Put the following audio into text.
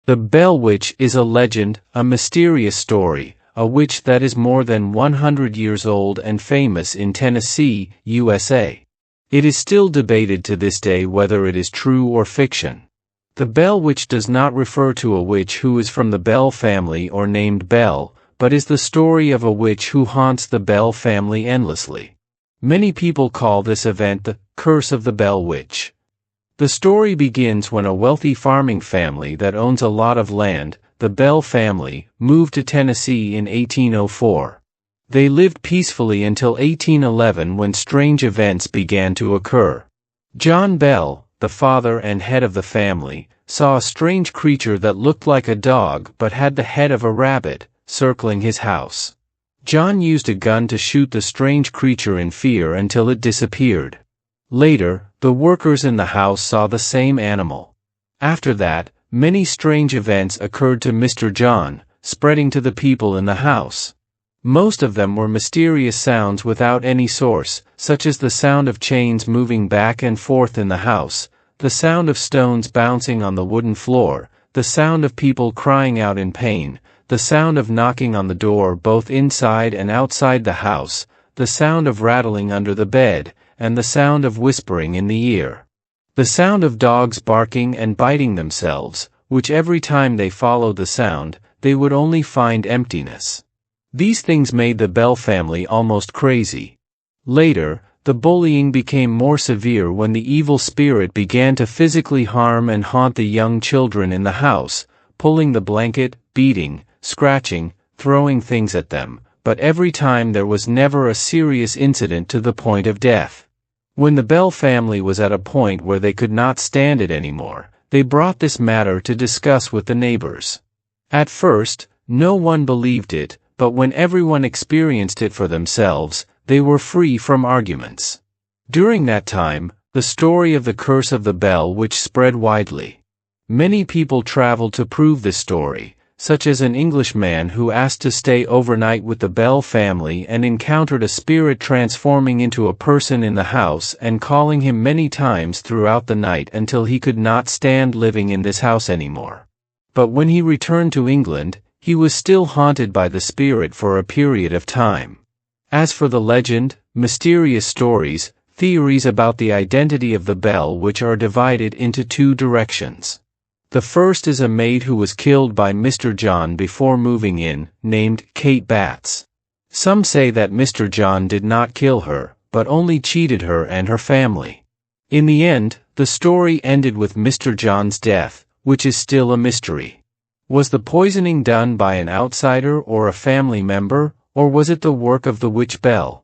The bellwitch is a legend, a mysterious story, a witch that is more than 100 years old and famous in Tennessee, USA. It is still debated to this day whether it is true or fiction. The bellwitch does not refer to a witch who is from the Bell family or named Bell, but is the story of a witch who haunts the Bell family endlessly. Many people call this event the curse of the Bell Witch. The story begins when a wealthy farming family that owns a lot of land, the Bell family, moved to Tennessee in 1804. They lived peacefully until 1811 when strange events began to occur. John Bell, the father and head of the family, saw a strange creature that looked like a dog but had the head of a rabbit, circling his house. John used a gun to shoot the strange creature in fear until it disappeared. Later, the workers in the house saw the same animal. After that, many strange events occurred to Mr. John, spreading to the people in the house. Most of them were mysterious sounds without any source, such as the sound of chains moving back and forth in the house, the sound of stones bouncing on the wooden floor, the sound of people crying out in pain, the sound of knocking on the door both inside and outside the house, the sound of rattling under the bed, and the sound of whispering in the ear. The sound of dogs barking and biting themselves, which every time they followed the sound, they would only find emptiness. These things made the Bell family almost crazy. Later, the bullying became more severe when the evil spirit began to physically harm and haunt the young children in the house, pulling the blanket, beating, scratching, throwing things at them, but every time there was never a serious incident to the point of death. When the Bell family was at a point where they could not stand it anymore, they brought this matter to discuss with the neighbors. At first, no one believed it, but when everyone experienced it for themselves, they were free from arguments. During that time, the story of the curse of the Bell Witch spread widely. Many people traveled to prove this story, such as an Englishman who asked to stay overnight with the Bell family and encountered a spirit transforming into a person in the house and calling him many times throughout the night until he could not stand living in this house anymore. But when he returned to England, he was still haunted by the spirit for a period of time. As for the legend, mysterious stories, theories about the identity of the Bell Witch are divided into two directions. The first is a maid who was killed by Mr. John before moving in, named Kate Batts. Some say that Mr. John did not kill her, but only cheated her and her family. In the end, the story ended with Mr. John's death, which is still a mystery. Was the poisoning done by an outsider or a family member, or was it the work of the witch Bell?